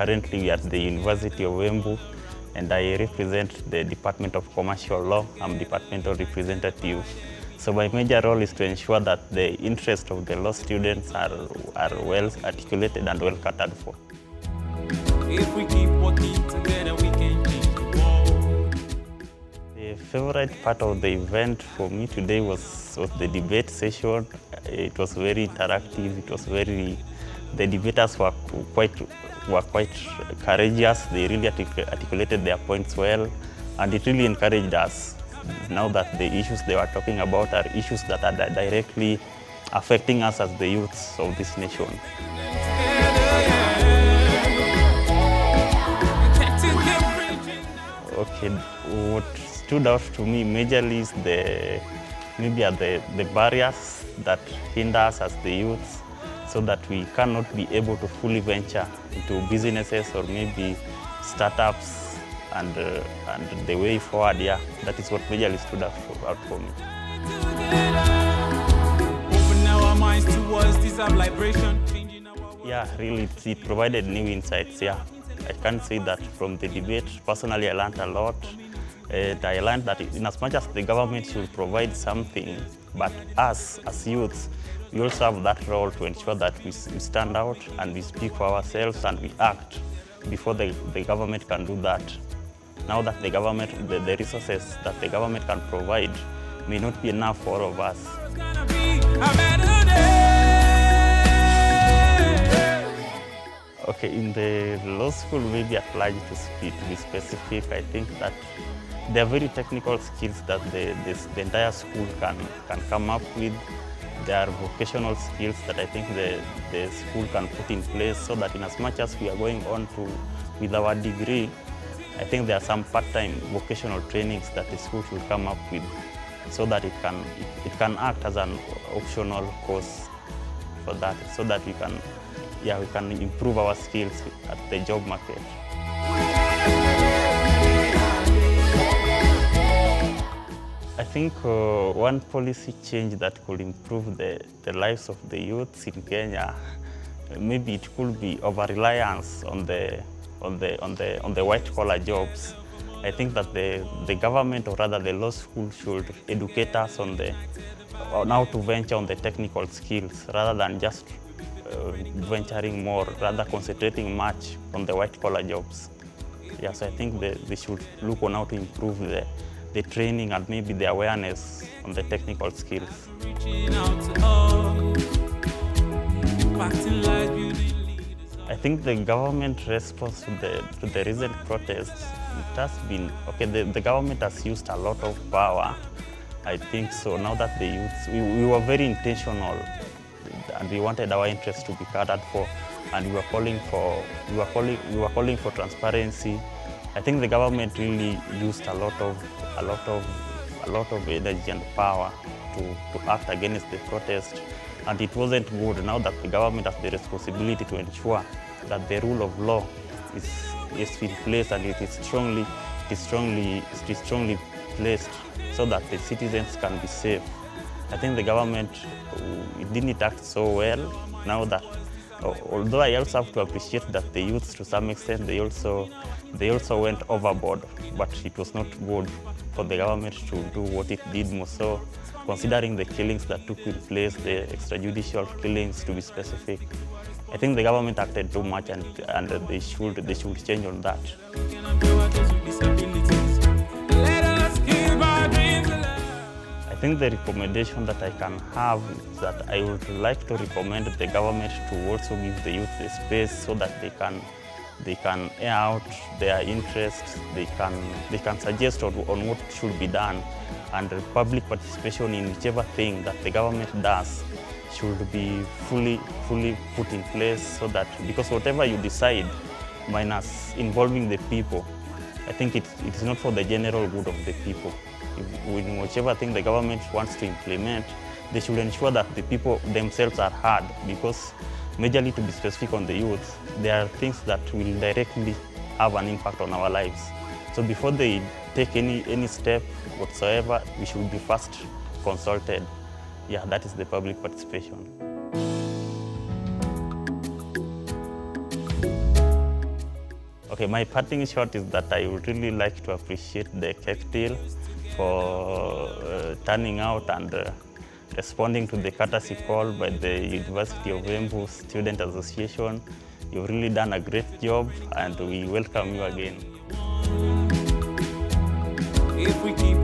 currently we are at the University of Embu, and I represent the Department of Commercial Law. I'm departmental representative. So my major role is to ensure that the interests of the law students are well articulated and well catered for. If we keep working together, we can change the world. The favorite part of the event for me today was the debate session. It was very interactive. The debaters were quite courageous. They really articulated their points well, and it really encouraged us. Now that the issues they were talking about are issues that are directly affecting us as the youths of this nation. Okay, what stood out to me majorly is the barriers that hinder us as the youths, so that we cannot be able to fully venture into businesses or maybe startups, and the way forward. Yeah, that is what majorly stood out for me. Open our minds towards this liberation. Yeah, really, it provided new insights. Yeah, I can say that from the debate, personally, I learned a lot. And I learned that in as much as the government should provide something, but us as youths, we also have that role to ensure that we stand out and we speak for ourselves and we act before the government can do that. Now that the government, the resources that the government can provide may not be enough for all of us. Okay, in the law school, maybe at large, to be specific, I think that there are very technical skills that the entire school can come up with. There are vocational skills that I think the school can put in place, so that in as much as we are going on with our degree, I think there are some part-time vocational trainings that the school should come up with, so that it can act as an optional course for that, so that we can improve our skills at the job market. I think one policy change that could improve the lives of the youths in Kenya, maybe it could be over-reliance on the white-collar jobs. I think that the government, or rather the law school, should educate us on how to venture on the technical skills, rather than just venturing more, rather concentrating much on the white-collar jobs. Yeah, so I think they should look on how to improve the training and maybe the awareness on the technical skills. I think the government response to the recent protests, it has been, okay, the government has used a lot of power, I think so. Now that the youths, we were very intentional, and we wanted our interests to be catered for, and we were calling for transparency. I think the government really used a lot of energy and power to act against the protest, and it wasn't good. Now that the government has the responsibility to ensure that the rule of law is in place, and it is strongly placed, so that the citizens can be safe. I think the government, it didn't act so well. Now that, although I also have to appreciate that the youths, to some extent, they also went overboard, but it was not good for the government to do what it did more so, considering the killings that took place, the extrajudicial killings, to be specific. I think the government acted too much, and they should change on that. I think the recommendation that I can have is that I would like to recommend the government to also give the youth the space, so that they can air out their interests. They can suggest on what should be done, and public participation in whichever thing that the government does should be fully put in place, so that, because whatever you decide, minus involving the people, I think it is not for the general good of the people. In whichever thing the government wants to implement, they should ensure that the people themselves are heard, because majorly, to be specific on the youth, there are things that will directly have an impact on our lives. So before they take any step whatsoever, we should be first consulted. Yeah, that is the public participation. Okay, my parting shot is that I would really like to appreciate the CAC deal for turning out and responding to the courtesy call by the University of Embu Student Association. You've really done a great job and we welcome you again. If we keep